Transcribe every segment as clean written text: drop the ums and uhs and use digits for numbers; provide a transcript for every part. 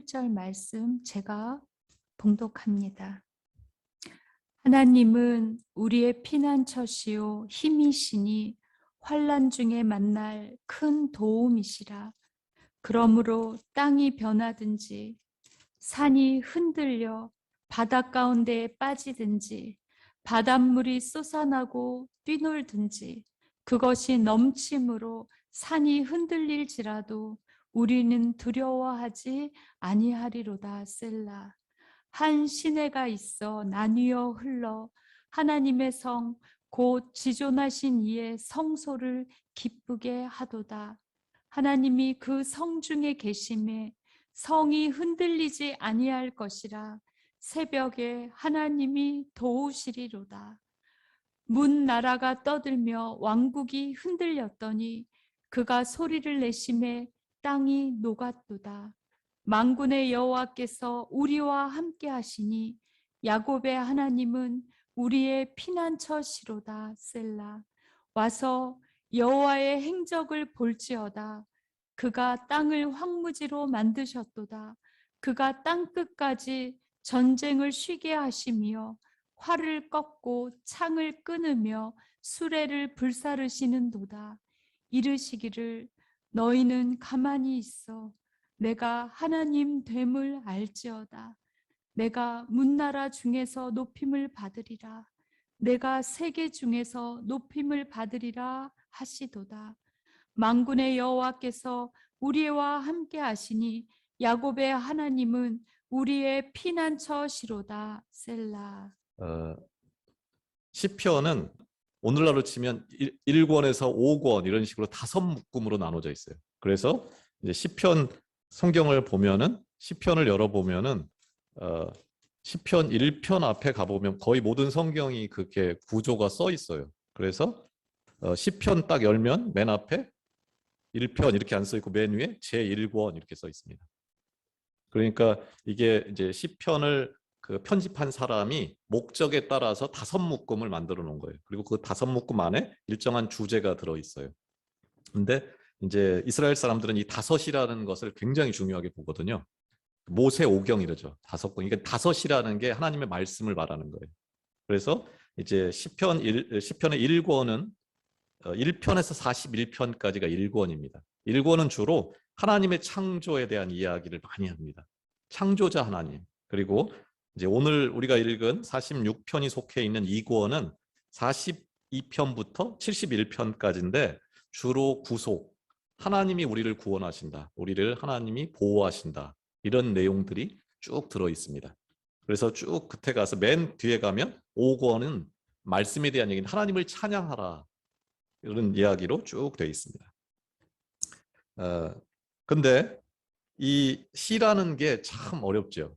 11절 말씀 제가 봉독합니다. 하나님은 우리의 피난처시요 힘이시니 환난 중에 만날 큰 도움이시라. 그러므로 땅이 변하든지 산이 흔들려 바다 가운데에 빠지든지 바닷물이 솟아나고 뛰놀든지 그것이 넘침으로 산이 흔들릴지라도 우리는 두려워하지 아니하리로다. 셀라. 한 시내가 있어 나뉘어 흘러 하나님의 성 곧 지존하신 이의 성소를 기쁘게 하도다. 하나님이 그 성 중에 계심에 성이 흔들리지 아니할 것이라. 새벽에 하나님이 도우시리로다. 문 나라가 떠들며 왕국이 흔들렸더니 그가 소리를 내심에 땅이 녹았도다. 만군의 여호와께서 우리와 함께 하시니 야곱의 하나님은 우리의 피난처시로다. 셀라. 와서 여호와의 행적을 볼지어다. 그가 땅을 황무지로 만드셨도다. 그가 땅 끝까지 전쟁을 쉬게 하시며 활을 꺾고 창을 끊으며 수레를 불사르시는도다. 이르시기를 너희는 가만히 있어 내가 하나님 됨을 알지어다. 내가 문나라 중에서 높임을 받으리라. 내가 세계 중에서 높임을 받으리라 하시도다. 만군의 여호와께서 우리와 함께 하시니 야곱의 하나님은 우리의 피난처시로다. 셀라. 시편은 오늘날로 치면 1권에서 5권 이런 식으로 5묶음으로 나눠져 있어요. 그래서 이제 시편 성경을 보면은 시편을 열어보면은 시편 1편 앞에 가보면 거의 모든 성경이 그렇게 구조가 써 있어요. 그래서 시편 딱 열면 맨 앞에 1편 이렇게 안 써 있고 맨 위에 제1권 이렇게 써 있습니다. 그러니까 이게 이제 시편을 그 편집한 사람이 목적에 따라서 5묶음을 만들어 놓은 거예요. 그리고 그 5묶음 안에 일정한 주제가 들어 있어요. 근데 이제 이스라엘 사람들은 이 5이라는 것을 굉장히 중요하게 보거든요. 모세 오경 이러죠. 5권. 이게 5이라는 게 하나님의 말씀을 말하는 거예요. 그래서 이제 시편의 1권은 1편에서 41편까지가 1권입니다. 1권은 주로 하나님의 창조에 대한 이야기를 많이 합니다. 창조자 하나님. 그리고 이제 오늘 우리가 읽은 46편이 속해 있는 2권은 42편부터 71편까지인데 주로 구속, 하나님이 우리를 구원하신다. 우리를 하나님이 보호하신다. 이런 내용들이 쭉 들어 있습니다. 그래서 쭉 끝에 가서 맨 뒤에 가면 5권은 말씀에 대한 얘기는 하나님을 찬양하라. 이런 이야기로 쭉 되어 있습니다. 근데 이 시라는 게 참 어렵죠.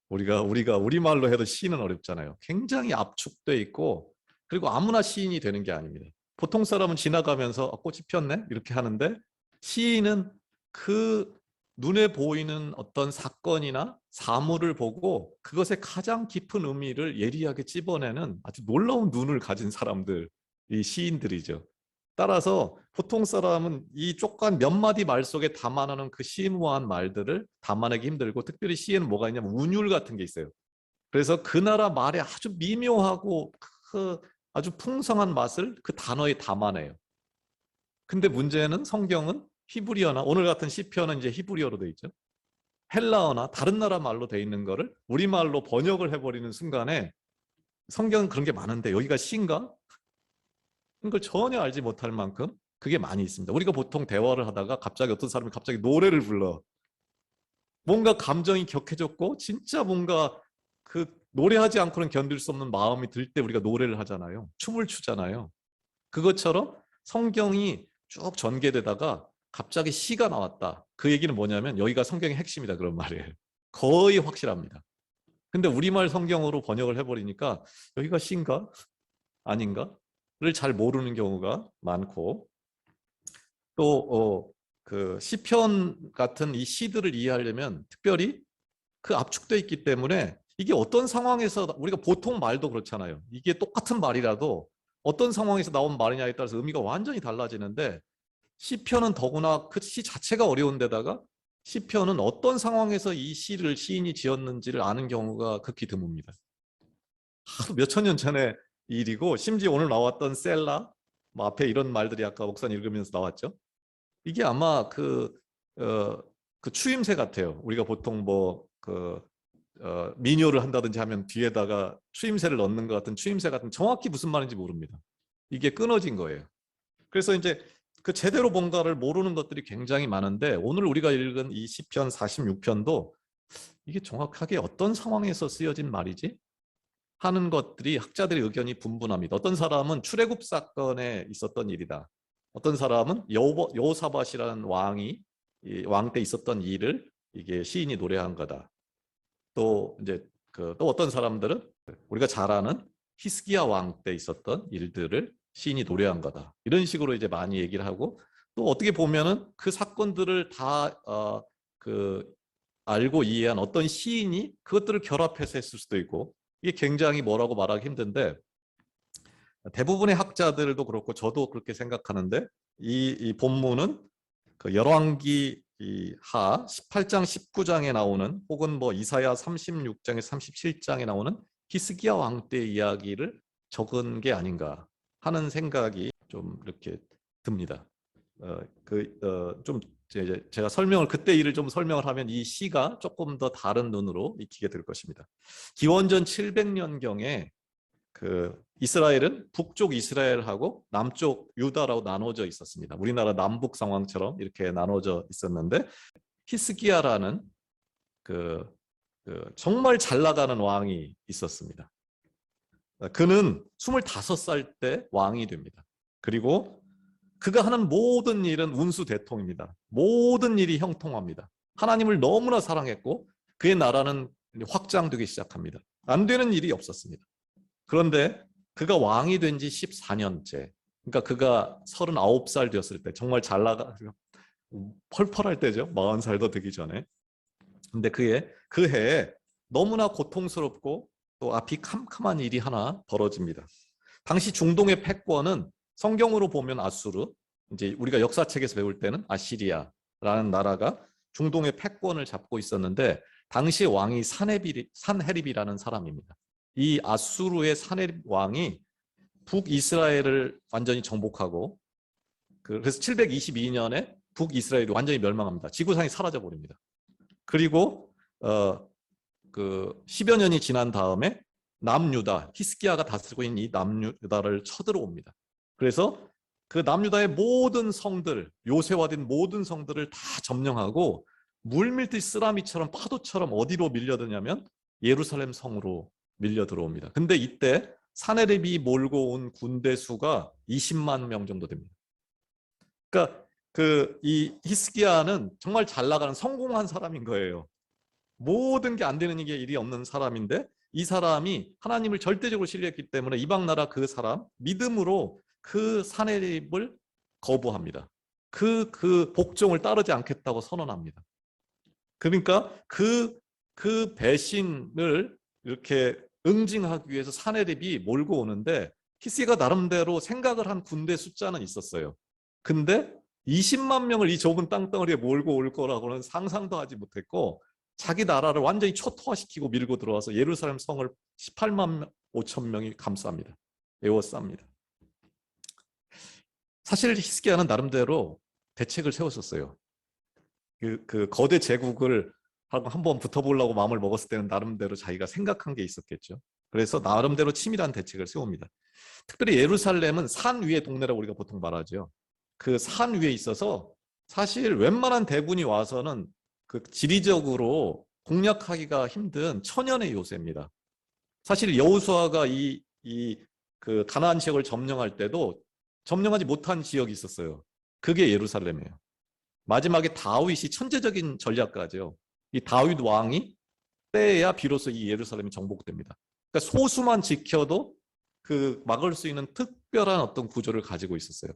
우리가 우리말로 해도 시는 어렵잖아요. 굉장히 압축돼 있고 그리고 아무나 시인이 되는 게 아닙니다. 보통 사람은 지나가면서 꽃이 폈네 이렇게 하는데 시인은 그 눈에 보이는 어떤 사건이나 사물을 보고 그것의 가장 깊은 의미를 예리하게 찝어내는 아주 놀라운 눈을 가진 사람들이 시인들이죠. 따라서 보통 사람은 이 쪽간 몇 마디 말 속에 담아내는 그 심오한 말들을 담아내기 힘들고 특별히 시에는 뭐가 있냐면 운율 같은 게 있어요. 그래서 그 나라 말에 아주 미묘하고 그 아주 풍성한 맛을 그 단어에 담아내요. 근데 문제는 성경은 히브리어나 오늘 같은 시편은 이제 히브리어로 돼 있죠. 헬라어나 다른 나라 말로 돼 있는 거를 우리말로 번역을 해버리는 순간에 성경은 그런 게 많은데 여기가 시인가? 그걸 전혀 알지 못할 만큼 그게 많이 있습니다. 우리가 보통 대화를 하다가 갑자기 어떤 사람이 갑자기 노래를 불러. 뭔가 감정이 격해졌고 진짜 뭔가 그 노래하지 않고는 견딜 수 없는 마음이 들 때 우리가 노래를 하잖아요. 춤을 추잖아요. 그것처럼 성경이 쭉 전개되다가 갑자기 시가 나왔다. 그 얘기는 뭐냐면 여기가 성경의 핵심이다 그런 말이에요. 거의 확실합니다. 근데 우리말 성경으로 번역을 해버리니까 여기가 시인가? 아닌가? 를 잘 모르는 경우가 많고 또 그 시편 같은 이 시들을 이해하려면 특별히 그 압축되어 있기 때문에 이게 어떤 상황에서 우리가 보통 말도 그렇잖아요. 이게 똑같은 말이라도 어떤 상황에서 나온 말이냐에 따라서 의미가 완전히 달라지는데 시편은 더구나 그 시 자체가 어려운 데다가 시편은 어떤 상황에서 이 시를 시인이 지었는지를 아는 경우가 극히 드뭅니다. 하루 몇천 년 전의 일이고, 심지어 오늘 나왔던 셀라, 뭐 앞에 이런 말들이 아까 목사님 읽으면서 나왔죠. 이게 아마 그 추임새 같아요. 우리가 보통 민요를 한다든지 하면 뒤에다가 추임새를 넣는 것 같은 추임새 같은, 정확히 무슨 말인지 모릅니다. 이게 끊어진 거예요. 그래서 이제 그 제대로 뭔가를 모르는 것들이 굉장히 많은데, 오늘 우리가 읽은 이 시편 46편도 이게 정확하게 어떤 상황에서 쓰여진 말이지? 하는 것들이 학자들의 의견이 분분합니다. 어떤 사람은 출애굽 사건에 있었던 일이다. 어떤 사람은 여호사밧이라는 왕이 왕 때 있었던 일을 이게 시인이 노래한 거다. 또 이제 또 어떤 사람들은 우리가 잘 아는 히스기야 왕 때 있었던 일들을 시인이 노래한 거다. 이런 식으로 이제 많이 얘기를 하고, 또 어떻게 보면은 그 사건들을 다 알고 이해한 어떤 시인이 그것들을 결합해서 했을 수도 있고, 이게 굉장히 뭐라고 말하기 힘든데, 대부분의 학자들도 그렇고 저도 그렇게 생각하는데, 이 본문은 그 열왕기 하 18장 19장에 나오는, 혹은 뭐 이사야 36장에 37장에 나오는 히스기야 왕 때 이야기를 적은 게 아닌가 하는 생각이 좀 이렇게 듭니다. 좀 제가 그때 일을 좀 설명을 하면 이 시가 조금 더 다른 눈으로 익히게 될 것입니다. 기원전 700년경에 그 이스라엘은 북쪽 이스라엘하고 남쪽 유다라고 나눠져 있었습니다. 우리나라 남북 상황처럼 이렇게 나눠져 있었는데, 히스기야라는 정말 잘 나가는 왕이 있었습니다. 그는 25살 때 왕이 됩니다. 그리고 그가 하는 모든 일은 운수대통입니다. 모든 일이 형통합니다. 하나님을 너무나 사랑했고 그의 나라는 확장되기 시작합니다. 안 되는 일이 없었습니다. 그런데 그가 왕이 된 지 14년째, 그러니까 그가 39살 되었을 때, 정말 잘 나가 펄펄할 때죠. 40살도 되기 전에. 근데 그 해에 너무나 고통스럽고 또 앞이 캄캄한 일이 하나 벌어집니다. 당시 중동의 패권은 성경으로 보면 아수르, 이제 우리가 역사책에서 배울 때는 아시리아라는 나라가 중동의 패권을 잡고 있었는데, 당시 왕이 산헤립이라는 사람입니다. 이 아수르의 산헤립 왕이 북이스라엘을 완전히 정복하고, 그래서 722년에 북이스라엘이 완전히 멸망합니다. 지구상이 사라져 버립니다. 그리고 10여 년이 지난 다음에 남유다, 히스기야가 다스리고 있는 이 남유다를 쳐들어옵니다. 그래서 그 남유다의 모든 성들, 요새화된 모든 성들을 다 점령하고 물밀듯이 쓰라미처럼 파도처럼 어디로 밀려드냐면 예루살렘 성으로 밀려 들어옵니다. 근데 이때 사네립이 몰고 온 군대 수가 20만 명 정도 됩니다. 그러니까 이 히스기야는 정말 잘 나가는 성공한 사람인 거예요. 모든 게 안 되는 일이 없는 사람인데, 이 사람이 하나님을 절대적으로 신뢰했기 때문에 이방 나라 그 사람 믿음으로 그 사내립을 거부합니다. 그 복종을 따르지 않겠다고 선언합니다. 그러니까 그 배신을 이렇게 응징하기 위해서 사내립이 몰고 오는데, 히스기야가 나름대로 생각을 한 군대 숫자는 있었어요. 근데 20만 명을 이 좁은 땅덩어리에 몰고 올 거라고는 상상도 하지 못했고, 자기 나라를 완전히 초토화시키고 밀고 들어와서 예루살렘 성을 18만 5천 명이 감쌉니다. 에워쌉니다. 사실 히스기야는 나름대로 대책을 세웠었어요. 그 거대 제국을 한번 붙어보려고 마음을 먹었을 때는 나름대로 자기가 생각한 게 있었겠죠. 그래서 나름대로 치밀한 대책을 세웁니다. 특별히 예루살렘은 산 위의 동네라고 우리가 보통 말하죠. 그 산 위에 있어서 사실 웬만한 대군이 와서는 그 지리적으로 공략하기가 힘든 천연의 요새입니다. 사실 여호수아가 그 가나안 지역을 점령할 때도 점령하지 못한 지역이 있었어요. 그게 예루살렘이에요. 마지막에 다윗이 천재적인 전략가죠. 이 다윗 왕이 때야 비로소 이 예루살렘이 정복됩니다. 그러니까 소수만 지켜도 그 막을 수 있는 특별한 어떤 구조를 가지고 있었어요.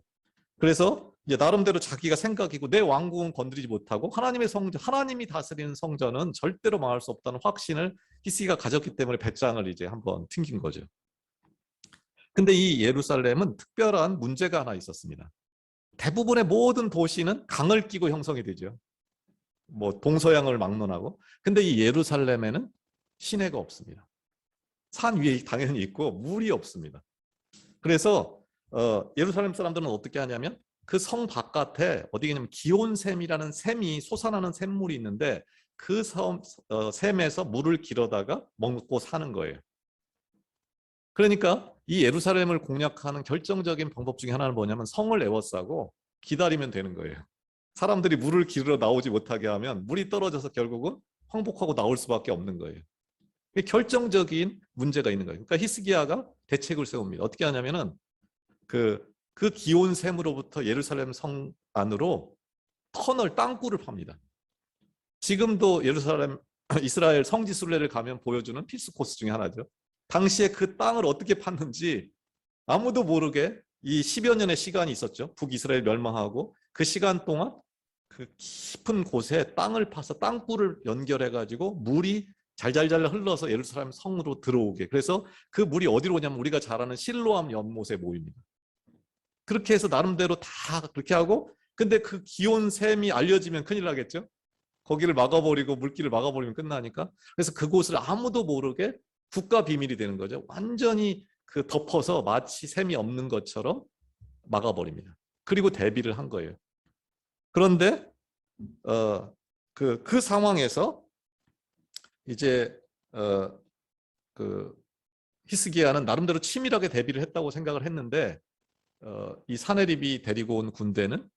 그래서 이제 나름대로 자기가 생각이고, 내 왕궁은 건드리지 못하고 하나님의 성전, 하나님이 다스리는 성전은 절대로 망할 수 없다는 확신을 히스기야가 가졌기 때문에 배짱을 이제 한번 튕긴 거죠. 근데 이 예루살렘은 특별한 문제가 하나 있었습니다. 대부분의 모든 도시는 강을 끼고 형성이 되죠. 뭐 동서양을 막론하고. 근데 이 예루살렘에는 시내가 없습니다. 산 위에 당연히 있고 물이 없습니다. 그래서 예루살렘 사람들은 어떻게 하냐면 그 성 바깥에 어디냐면 기온샘이라는 샘이 솟아나는 샘물이 있는데 그 샘에서 물을 길어다가 먹고 사는 거예요. 그러니까 이 예루살렘을 공략하는 결정적인 방법 중에 하나는 뭐냐면 성을 에워싸고 기다리면 되는 거예요. 사람들이 물을 길러 나오지 못하게 하면 물이 떨어져서 결국은 황복하고 나올 수밖에 없는 거예요. 결정적인 문제가 있는 거예요. 그러니까 히스기야가 대책을 세웁니다. 어떻게 하냐면은 그 기온샘으로부터 예루살렘 성 안으로 터널 땅굴을 팝니다. 지금도 예루살렘 이스라엘 성지 순례를 가면 보여주는 필수 코스 중에 하나죠. 당시에 그 땅을 어떻게 팠는지 아무도 모르게 이 10여 년의 시간이 있었죠. 북이스라엘 멸망하고 그 시간 동안 그 깊은 곳에 땅을 파서 땅굴을 연결해가지고 물이 잘잘잘 흘러서 예루살렘 성으로 들어오게. 그래서 그 물이 어디로 오냐면 우리가 잘 아는 실로암 연못에 모입니다. 그렇게 해서 나름대로 다 그렇게 하고, 근데 그 기온 샘이 알려지면 큰일 나겠죠. 거기를 막아버리고 물길을 막아버리면 끝나니까. 그래서 그곳을 아무도 모르게 국가 비밀이 되는 거죠. 완전히 그 덮어서 마치 샘이 없는 것처럼 막아버립니다. 그리고 대비를 한 거예요. 그런데 그 상황에서 이제 그 히스기야는 나름대로 치밀하게 대비를 했다고 생각을 했는데 이 사네립이 데리고 온 군대는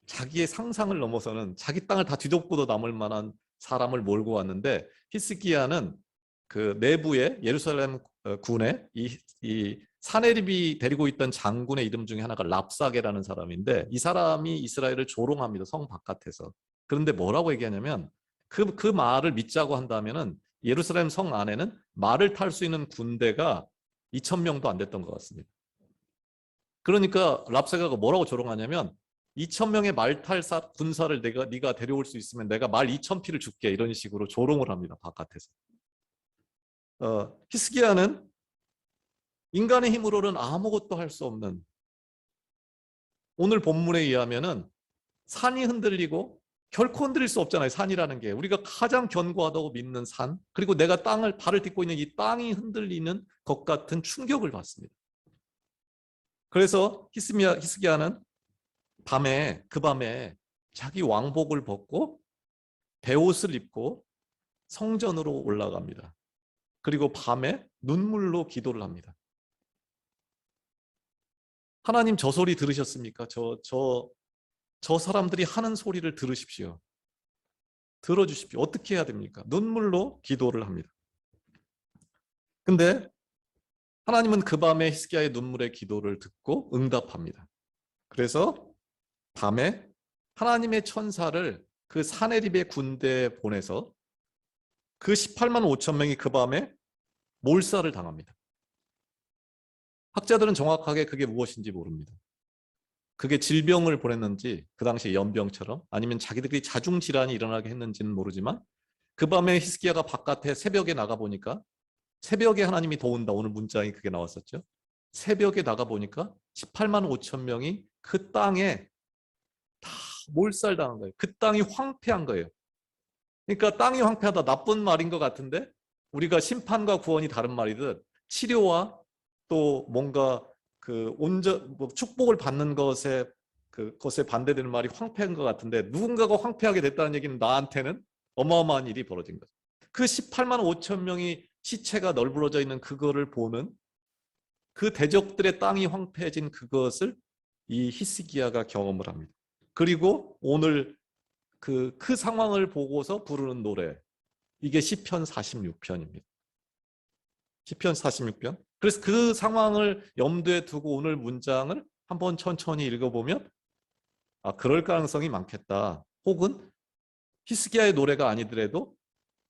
자기의 상상을 넘어서는 자기 땅을 다 뒤덮고도 남을 만한 사람을 몰고 왔는데 히스기야는 그 내부에 예루살렘 군에 이 사네립이 데리고 있던 장군의 이름 중에 하나가 랍사게라는 사람인데 이 사람이 이스라엘을 조롱합니다. 성 바깥에서. 그런데 뭐라고 얘기하냐면 그 말을 믿자고 한다면은 예루살렘 성 안에는 말을 탈 수 있는 군대가 2,000명도 안 됐던 것 같습니다. 그러니까 랍사게가 뭐라고 조롱하냐면 2,000명의 말탈 군사를 네가 데려올 수 있으면 내가 말 2,000피를 줄게, 이런 식으로 조롱을 합니다. 바깥에서. 히스기야는 인간의 힘으로는 아무것도 할 수 없는, 오늘 본문에 의하면은 산이 흔들리고 결코 흔들릴 수 없잖아요. 산이라는 게 우리가 가장 견고하다고 믿는 산, 그리고 내가 발을 딛고 있는 이 땅이 흔들리는 것 같은 충격을 받습니다. 그래서 히스기야는 그 밤에 자기 왕복을 벗고 베옷을 입고 성전으로 올라갑니다. 그리고 밤에 눈물로 기도를 합니다. 하나님, 저 소리 들으셨습니까? 저 사람들이 하는 소리를 들으십시오. 들어주십시오. 어떻게 해야 됩니까? 눈물로 기도를 합니다. 근데 하나님은 그 밤에 히스기야의 눈물의 기도를 듣고 응답합니다. 그래서 밤에 하나님의 천사를 그 사네립의 군대에 보내서 그 18만 5천 명이 그 밤에 몰살을 당합니다. 학자들은 정확하게 그게 무엇인지 모릅니다. 그게 질병을 보냈는지, 그 당시 연병처럼, 아니면 자기들끼리 자중질환이 일어나게 했는지는 모르지만 그 밤에 히스기야가 바깥에 새벽에 나가보니까, 새벽에 하나님이 도운다, 오늘 문장이 그게 나왔었죠. 새벽에 나가보니까 18만 5천 명이 그 땅에 다 몰살당한 거예요. 그 땅이 황폐한 거예요. 그러니까 땅이 황폐하다, 나쁜 말인 것 같은데 우리가 심판과 구원이 다른 말이듯 치료와 또 뭔가 축복을 받는 그것에 반대되는 말이 황폐한 것 같은데, 누군가가 황폐하게 됐다는 얘기는 나한테는 어마어마한 일이 벌어진 거죠. 그 18만 5천 명이 시체가 널브러져 있는 그거를 보는, 그 대적들의 땅이 황폐해진 그것을 이 히스기야가 경험을 합니다. 그리고 오늘 그 상황을 보고서 부르는 노래, 이게 시편 46편입니다. 시편 46편. 그래서 그 상황을 염두에 두고 오늘 문장을 한번 천천히 읽어보면 그럴 가능성이 많겠다. 혹은 히스기야의 노래가 아니더라도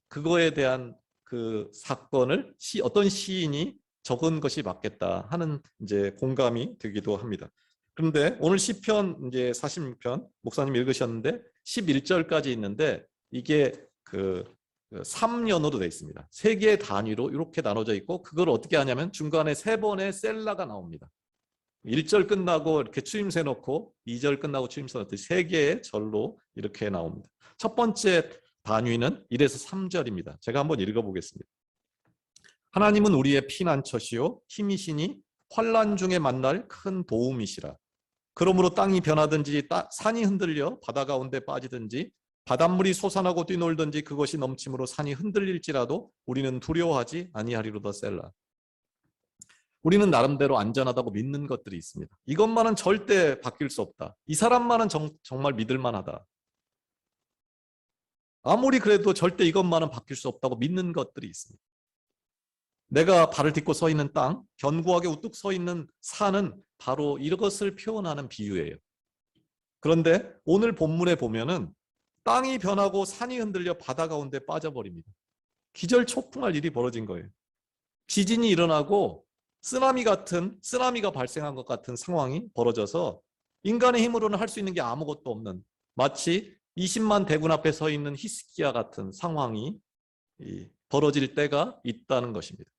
그거에 대한 그 사건을 어떤 시인이 적은 것이 맞겠다 하는 이제 공감이 되기도 합니다. 그런데 오늘 시편 이제 46편 목사님 읽으셨는데 11절까지 있는데 이게 그 3년으로 되어 있습니다. 3개의 단위로 이렇게 나눠져 있고, 그걸 어떻게 하냐면 중간에 3번의 셀라가 나옵니다. 1절 끝나고 이렇게 추임새 넣고 2절 끝나고 추임새 넣듯이 3개의 절로 이렇게 나옵니다. 첫 번째 단위는 1에서 3절입니다. 제가 한번 읽어보겠습니다. 하나님은 우리의 피난처시요 힘이시니 환난 중에 만날 큰 도움이시라. 그러므로 땅이 변하든지 산이 흔들려 바다 가운데 빠지든지 바닷물이 솟아나고 뛰놀든지 그것이 넘침으로 산이 흔들릴지라도 우리는 두려워하지 아니하리로다. 셀라. 우리는 나름대로 안전하다고 믿는 것들이 있습니다. 이것만은 절대 바뀔 수 없다. 이 사람만은 정말 믿을 만하다. 아무리 그래도 절대 이것만은 바뀔 수 없다고 믿는 것들이 있습니다. 내가 발을 딛고 서 있는 땅, 견고하게 우뚝 서 있는 산은 바로 이것을 표현하는 비유예요. 그런데 오늘 본문에 보면은 땅이 변하고 산이 흔들려 바다 가운데 빠져버립니다. 기절초풍할 일이 벌어진 거예요. 지진이 일어나고 쓰나미가 발생한 것 같은 상황이 벌어져서 인간의 힘으로는 할 수 있는 게 아무것도 없는, 마치 20만 대군 앞에 서 있는 히스기야 같은 상황이 벌어질 때가 있다는 것입니다.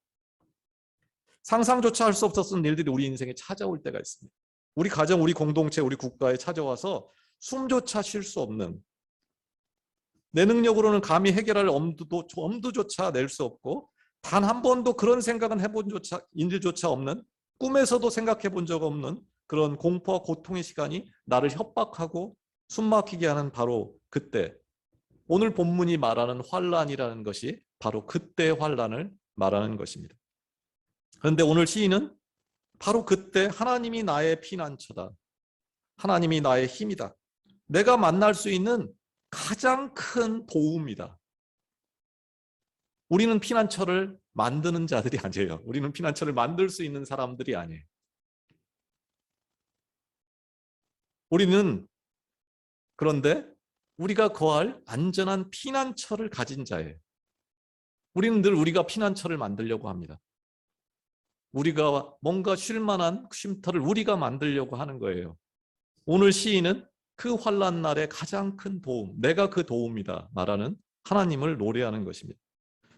상상조차 할 수 없었던 일들이 우리 인생에 찾아올 때가 있습니다. 우리 가정, 우리 공동체, 우리 국가에 찾아와서 숨조차 쉴 수 없는, 내 능력으로는 감히 해결할 엄두조차 낼 수 없고 단 한 번도 그런 생각은 해본 일조차 없는, 꿈에서도 생각해 본 적 없는 그런 공포와 고통의 시간이 나를 협박하고 숨막히게 하는 바로 그때, 오늘 본문이 말하는 환란이라는 것이 바로 그때의 환란을 말하는 것입니다. 그런데 오늘 시인은 바로 그때 하나님이 나의 피난처다, 하나님이 나의 힘이다, 내가 만날 수 있는 가장 큰 도움이다. 우리는 피난처를 만드는 자들이 아니에요. 우리는 피난처를 만들 수 있는 사람들이 아니에요. 우리는 그런데 우리가 거할 안전한 피난처를 가진 자예요. 우리는 늘 우리가 피난처를 만들려고 합니다. 우리가 뭔가 쉴 만한 쉼터를 우리가 만들려고 하는 거예요. 오늘 시인은 그 환난 날의 가장 큰 도움, 내가 그 도움이다 말하는 하나님을 노래하는 것입니다.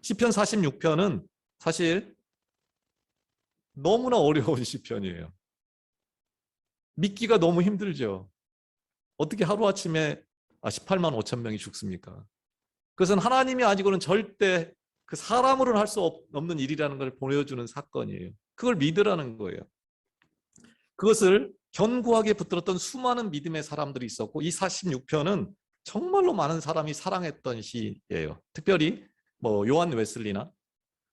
시편 46편은 사실 너무나 어려운 시편이에요. 믿기가 너무 힘들죠. 어떻게 하루아침에 18만 5천 명이 죽습니까? 그것은 하나님이 아니고는 절대 그 사람으로는 할 수 없는 일이라는 걸 보여주는 사건이에요. 그걸 믿으라는 거예요. 그것을 견고하게 붙들었던 수많은 믿음의 사람들이 있었고, 이 46편은 정말로 많은 사람이 사랑했던 시예요. 특별히 요한 웨슬리나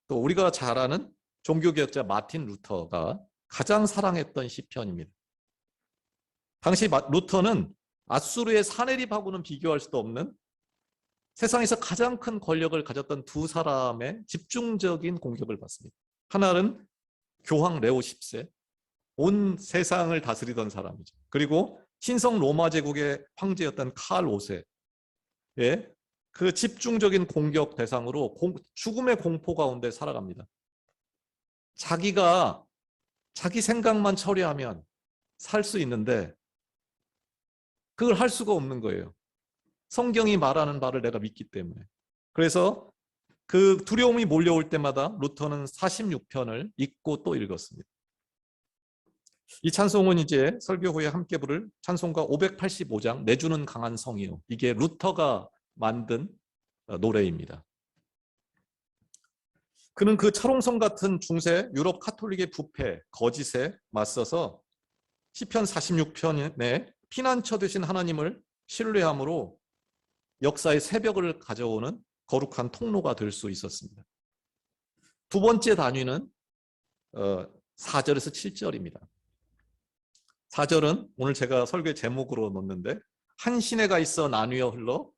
또 우리가 잘 아는 종교개혁자 마틴 루터가 가장 사랑했던 시편입니다. 당시 루터는 아수르의 사네립하고는 비교할 수도 없는 세상에서 가장 큰 권력을 가졌던 두 사람의 집중적인 공격을 받습니다. 하나는 교황 레오 10세, 온 세상을 다스리던 사람이죠. 그리고 신성 로마 제국의 황제였던 칼 5세, 그 집중적인 공격 대상으로 죽음의 공포 가운데 살아갑니다. 자기가 자기 생각만 처리하면 살 수 있는데 그걸 할 수가 없는 거예요. 성경이 말하는 바를 내가 믿기 때문에. 그래서 그 두려움이 몰려올 때마다 루터는 46편을 읽고 또 읽었습니다. 이 찬송은 이제 설교 후에 함께 부를 찬송가 585장 내주는 강한 성이요, 이게 루터가 만든 노래입니다. 그는 그 철옹성 같은 중세 유럽 카톨릭의 부패, 거짓에 맞서서 시편 46편에 피난처 되신 하나님을 신뢰함으로 역사의 새벽을 가져오는 거룩한 통로가 될 수 있었습니다. 두 번째 단위는 4절에서 7절입니다. 4절은 오늘 제가 설교의 제목으로 놓는데, 한 시내가 있어 나뉘어 흘러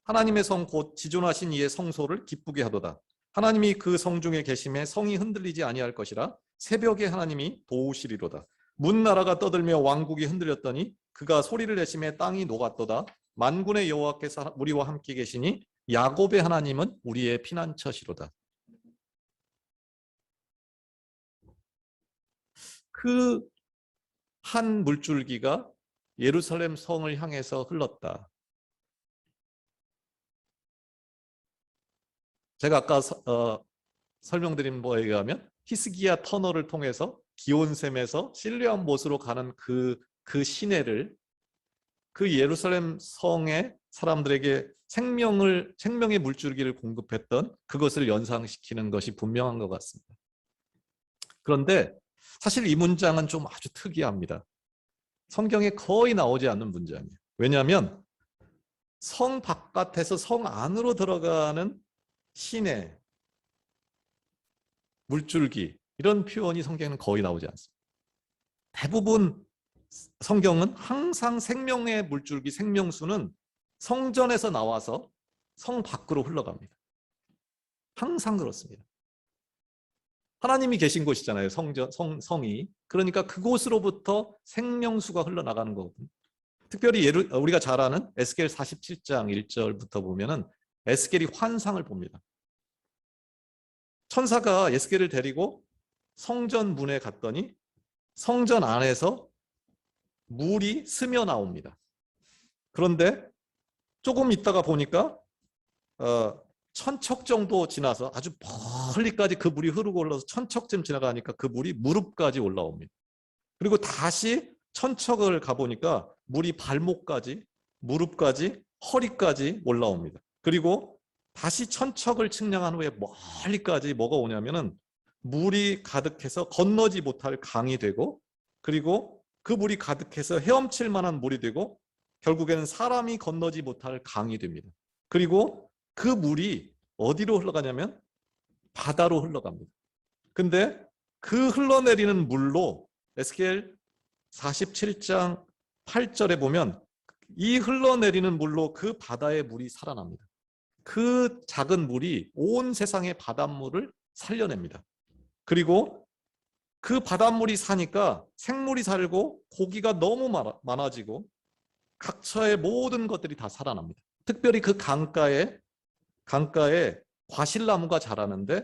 하나님의 성 곧 지존하신 이의 성소를 기쁘게 하도다. 하나님이 그 성 중에 계심에 성이 흔들리지 아니할 것이라. 새벽에 하나님이 도우시리로다. 문나라가 떠들며 왕국이 흔들렸더니 그가 소리를 내심에 땅이 녹았도다. 만군의 여호와께서 우리와 함께 계시니 야곱의 하나님은 우리의 피난처시로다. 그 한 물줄기가 예루살렘 성을 향해서 흘렀다. 제가 아까 설명드린 바에 의하면 히스기야 터널을 통해서 기온샘에서 실레암못으로 가는 그 시내를 그 예루살렘 성의 사람들에게 생명의 물줄기를 공급했던 그것을 연상시키는 것이 분명한 것 같습니다. 그런데 사실 이 문장은 좀 아주 특이합니다. 성경에 거의 나오지 않는 문장이에요. 왜냐하면 성 바깥에서 성 안으로 들어가는 시내, 물줄기 이런 표현이 성경에는 거의 나오지 않습니다. 대부분 성경은 항상 생명의 물줄기, 생명수는 성전에서 나와서 성 밖으로 흘러갑니다. 항상 그렇습니다. 하나님이 계신 곳이잖아요. 성이. 그러니까 그곳으로부터 생명수가 흘러나가는 거거든요. 특별히 우리가 잘 아는 에스겔 47장 1절부터 보면은 에스겔이 환상을 봅니다. 천사가 에스겔을 데리고 성전 문에 갔더니 성전 안에서 물이 스며 나옵니다. 그런데 조금 있다가 보니까 천척 정도 지나서 아주 멀리까지 그 물이 흐르고 올라서 천척쯤 지나가니까 그 물이 무릎까지 올라옵니다. 그리고 다시 천척을 가보니까 물이 발목까지, 무릎까지, 허리까지 올라옵니다. 그리고 다시 천척을 측량한 후에 멀리까지 뭐가 오냐면은 물이 가득해서 건너지 못할 강이 되고, 그리고 그 물이 가득해서 헤엄칠 만한 물이 되고, 결국에는 사람이 건너지 못할 강이 됩니다. 그리고 그 물이 어디로 흘러가냐면 바다로 흘러갑니다. 근데 그 흘러내리는 물로 에스겔 47장 8절에 보면 이 흘러내리는 물로 그 바다의 물이 살아납니다. 그 작은 물이 온 세상의 바닷물을 살려냅니다. 그리고 그 바닷물이 사니까 생물이 살고 고기가 너무 많아지고 각처의 모든 것들이 다 살아납니다. 특별히 그 강가에 과실나무가 자라는데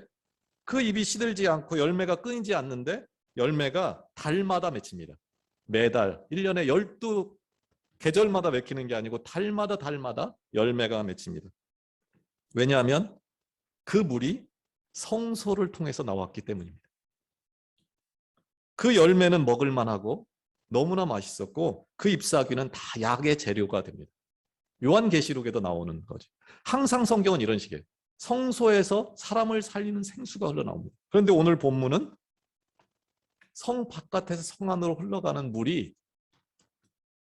그 잎이 시들지 않고 열매가 끊이지 않는데 열매가 달마다 맺힙니다. 매달 1년에 12계절마다 맺히는 게 아니고 달마다 열매가 맺힙니다. 왜냐하면 그 물이 성소를 통해서 나왔기 때문입니다. 그 열매는 먹을 만하고 너무나 맛있었고 그 잎사귀는 다 약의 재료가 됩니다. 요한계시록에도 나오는 거죠. 항상 성경은 이런 식이에요. 성소에서 사람을 살리는 생수가 흘러나옵니다. 그런데 오늘 본문은 성 바깥에서 성 안으로 흘러가는 물이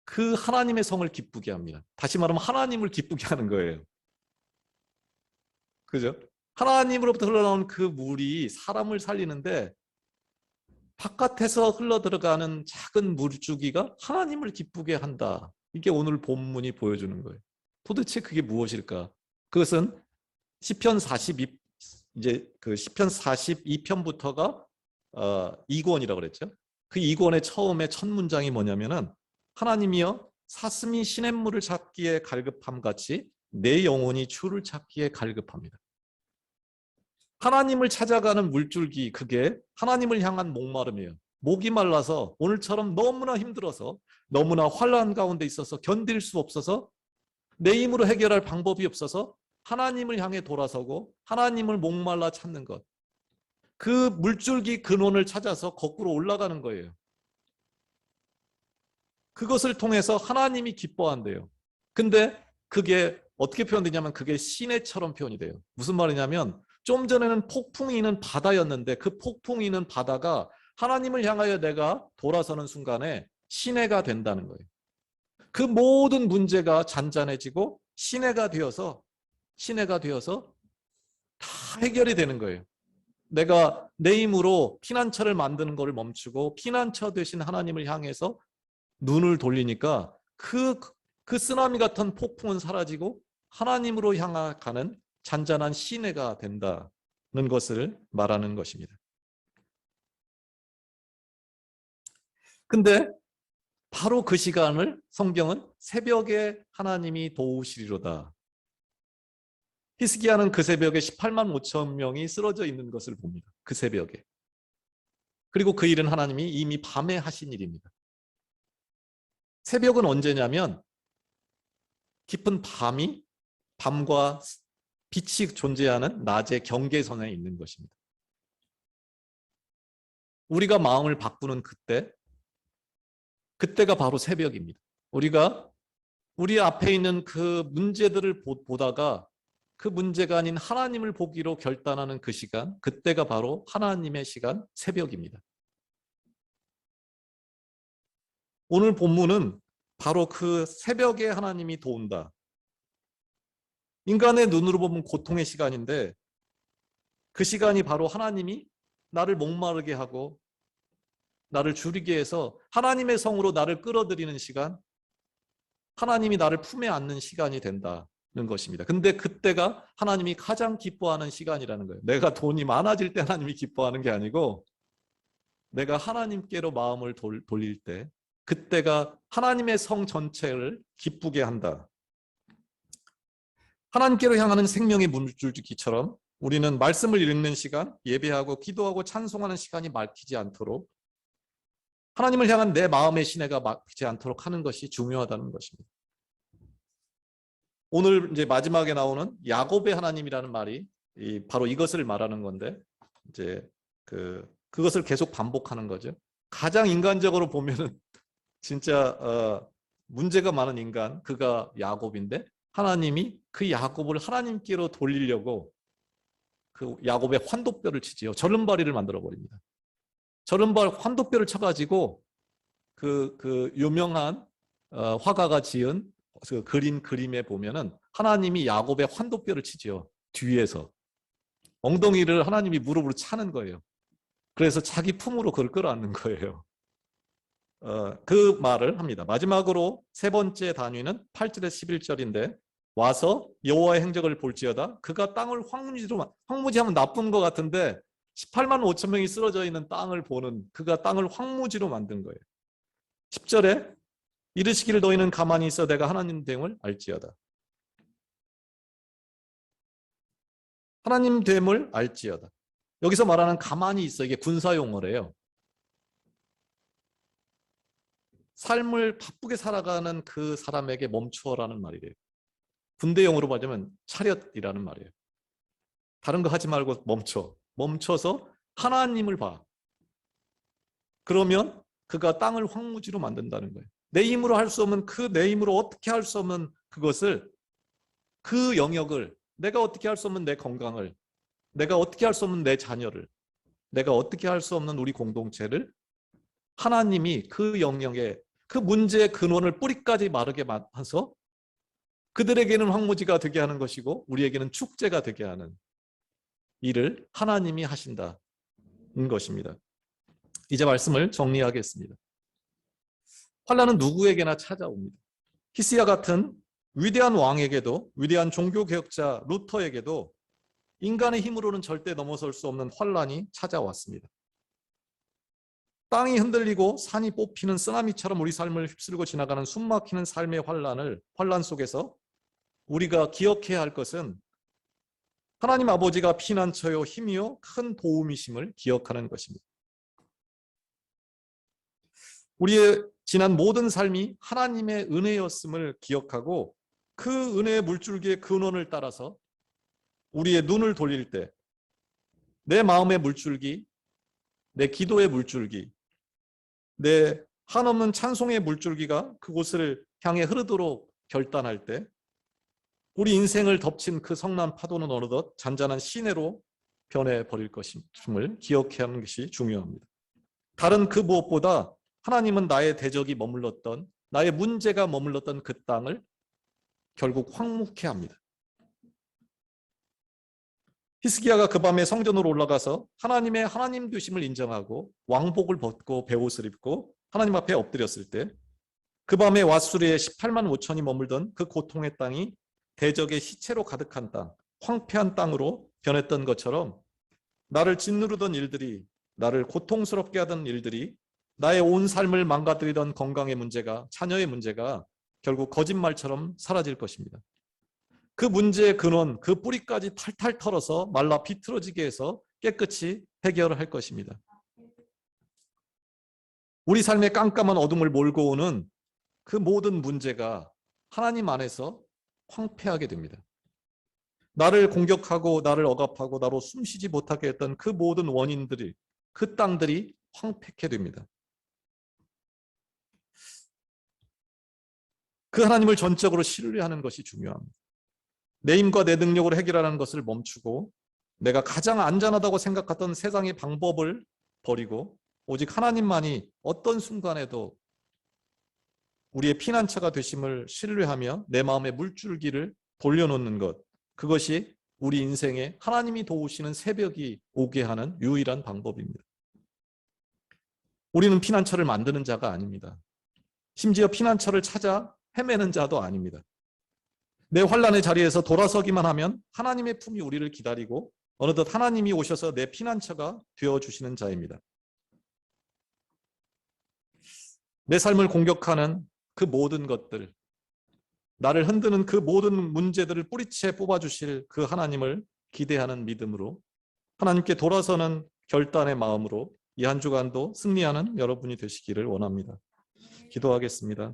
그 하나님의 성을 기쁘게 합니다. 다시 말하면 하나님을 기쁘게 하는 거예요. 그죠? 하나님으로부터 흘러나오는 그 물이 사람을 살리는데 바깥에서 흘러들어가는 작은 물줄기가 하나님을 기쁘게 한다. 이게 오늘 본문이 보여주는 거예요. 도대체 그게 무엇일까? 그것은 시편 42 이제 그 시편 42편부터가 2권이라고 그랬죠. 그 2권의 처음에 첫 문장이 뭐냐면은 하나님이여 사슴이 시냇물을 찾기에 갈급함 같이 내 영혼이 주를 찾기에 갈급합니다. 하나님을 찾아가는 물줄기, 그게 하나님을 향한 목마름이에요. 목이 말라서 오늘처럼 너무나 힘들어서 너무나 환난 가운데 있어서 견딜 수 없어서 내 힘으로 해결할 방법이 없어서 하나님을 향해 돌아서고 하나님을 목말라 찾는 것. 그 물줄기 근원을 찾아서 거꾸로 올라가는 거예요. 그것을 통해서 하나님이 기뻐한대요. 근데 그게 어떻게 표현되냐면 그게 시내처럼 표현이 돼요. 무슨 말이냐면 좀 전에는 폭풍이 있는 바다였는데 그 폭풍이 있는 바다가 하나님을 향하여 내가 돌아서는 순간에 시내가 된다는 거예요. 그 모든 문제가 잔잔해지고 시내가 되어서 다 해결이 되는 거예요. 내가 내 힘으로 피난처를 만드는 것을 멈추고 피난처 되신 하나님을 향해서 눈을 돌리니까 그 쓰나미 같은 폭풍은 사라지고 하나님으로 향하는 잔잔한 시내가 된다는 것을 말하는 것입니다. 근데 바로 그 시간을 성경은 새벽에 하나님이 도우시리로다. 히스기야는 그 새벽에 18만 5천 명이 쓰러져 있는 것을 봅니다. 그 새벽에. 그리고 그 일은 하나님이 이미 밤에 하신 일입니다. 새벽은 언제냐면 깊은 밤과 빛이 존재하는 낮의 경계선에 있는 것입니다. 우리가 마음을 바꾸는 그때가 바로 새벽입니다. 우리가 우리 앞에 있는 그 문제들을 보다가 그 문제가 아닌 하나님을 보기로 결단하는 그 시간, 그때가 바로 하나님의 시간, 새벽입니다. 오늘 본문은 바로 그 새벽에 하나님이 도운다. 인간의 눈으로 보면 고통의 시간인데 그 시간이 바로 하나님이 나를 목마르게 하고 나를 줄이게 해서 하나님의 성으로 나를 끌어들이는 시간, 하나님이 나를 품에 안는 시간이 된다는 것입니다. 근데 그때가 하나님이 가장 기뻐하는 시간이라는 거예요. 내가 돈이 많아질 때 하나님이 기뻐하는 게 아니고 내가 하나님께로 마음을 돌릴 때 그때가 하나님의 성 전체를 기쁘게 한다. 하나님께로 향하는 생명의 물줄기처럼 우리는 말씀을 읽는 시간, 예배하고 기도하고 찬송하는 시간이 막히지 않도록 하나님을 향한 내 마음의 시내가 막히지 않도록 하는 것이 중요하다는 것입니다. 오늘 이제 마지막에 나오는 야곱의 하나님이라는 말이 바로 이것을 말하는 건데 이제 그것을 계속 반복하는 거죠. 가장 인간적으로 보면은 진짜 문제가 많은 인간 그가 야곱인데 하나님이 그 야곱을 하나님께로 돌리려고 그 야곱의 환도뼈를 치지요. 절름발이를 만들어 버립니다. 절름발 환도뼈를 쳐가지고 그 유명한 화가가 지은 그 그린 그림에 보면은 하나님이 야곱의 환도뼈를 치지요. 뒤에서 엉덩이를 하나님이 무릎으로 차는 거예요. 그래서 자기 품으로 그걸 끌어안는 거예요. 그 말을 합니다. 마지막으로 세 번째 단위는 8절에서 11절인데 와서 여호와의 행적을 볼지어다 그가 땅을 황무지하면 나쁜 것 같은데 18만 5천 명이 쓰러져 있는 땅을 보는 그가 땅을 황무지로 만든 거예요. 10절에 이르시기를 너희는 가만히 있어 내가 하나님 됨을 알지어다. 하나님 됨을 알지어다. 여기서 말하는 가만히 있어 이게 군사 용어래요. 삶을 바쁘게 살아가는 그 사람에게 멈추어라는 말이래요. 군대 용어로 말하자면 차렷이라는 말이에요. 다른 거 하지 말고 멈춰서 하나님을 봐. 그러면 그가 땅을 황무지로 만든다는 거예요. 내 힘으로 할 수 없는 내 힘으로 어떻게 할 수 없는 그것을 그 영역을 내가 어떻게 할 수 없는 내 건강을 내가 어떻게 할 수 없는 내 자녀를 내가 어떻게 할 수 없는 우리 공동체를 하나님이 그 영역에 그 문제의 근원을 뿌리까지 마르게 만들어서 그들에게는 황무지가 되게 하는 것이고 우리에게는 축제가 되게 하는 일을 하나님이 하신다는 것입니다. 이제 말씀을 정리하겠습니다. 환난은 누구에게나 찾아옵니다. 히스야 같은 위대한 왕에게도 위대한 종교개혁자 루터에게도 인간의 힘으로는 절대 넘어설 수 없는 환난이 찾아왔습니다. 땅이 흔들리고 산이 뽑히는 쓰나미처럼 우리 삶을 휩쓸고 지나가는 숨막히는 삶의 환난 속에서 우리가 기억해야 할 것은 하나님 아버지가 피난처요 힘이요 큰 도움이심을 기억하는 것입니다. 우리의 지난 모든 삶이 하나님의 은혜였음을 기억하고 그 은혜의 물줄기의 근원을 따라서 우리의 눈을 돌릴 때 내 마음의 물줄기, 내 기도의 물줄기, 내 한없는 찬송의 물줄기가 그곳을 향해 흐르도록 결단할 때 우리 인생을 덮친 그 성난 파도는 어느덧 잔잔한 시내로 변해버릴 것임을 기억해야 하는 것이 중요합니다. 다른 그 무엇보다 하나님은 나의 대적이 머물렀던 나의 문제가 머물렀던 그 땅을 결국 황무케 합니다. 히스기야가 그 밤에 성전으로 올라가서 하나님의 하나님 되심을 인정하고 왕복을 벗고 베옷을 입고 하나님 앞에 엎드렸을 때 그 밤에 왓수리에 18만 5천이 머물던 그 고통의 땅이 대적의 시체로 가득한 땅, 황폐한 땅으로 변했던 것처럼 나를 짓누르던 일들이 나를 고통스럽게 하던 일들이 나의 온 삶을 망가뜨리던 건강의 문제가 자녀의 문제가 결국 거짓말처럼 사라질 것입니다. 그 문제의 근원, 그 뿌리까지 탈탈 털어서 말라 비틀어지게 해서 깨끗이 해결할 것입니다. 우리 삶의 깜깜한 어둠을 몰고 오는 그 모든 문제가 하나님 안에서 황폐하게 됩니다. 나를 공격하고 나를 억압하고 나로 숨쉬지 못하게 했던 그 모든 원인들이 그 땅들이 황폐케 됩니다. 그 하나님을 전적으로 신뢰하는 것이 중요합니다. 내 힘과 내 능력으로 해결하는 것을 멈추고 내가 가장 안전하다고 생각했던 세상의 방법을 버리고 오직 하나님만이 어떤 순간에도 우리의 피난처가 되심을 신뢰하며 내 마음의 물줄기를 돌려놓는 것, 그것이 우리 인생에 하나님이 도우시는 새벽이 오게 하는 유일한 방법입니다. 우리는 피난처를 만드는 자가 아닙니다. 심지어 피난처를 찾아 헤매는 자도 아닙니다. 내 환난의 자리에서 돌아서기만 하면 하나님의 품이 우리를 기다리고 어느덧 하나님이 오셔서 내 피난처가 되어주시는 자입니다. 내 삶을 공격하는 그 모든 것들, 나를 흔드는 그 모든 문제들을 뿌리채 뽑아주실 그 하나님을 기대하는 믿음으로 하나님께 돌아서는 결단의 마음으로 이 한 주간도 승리하는 여러분이 되시기를 원합니다. 기도하겠습니다.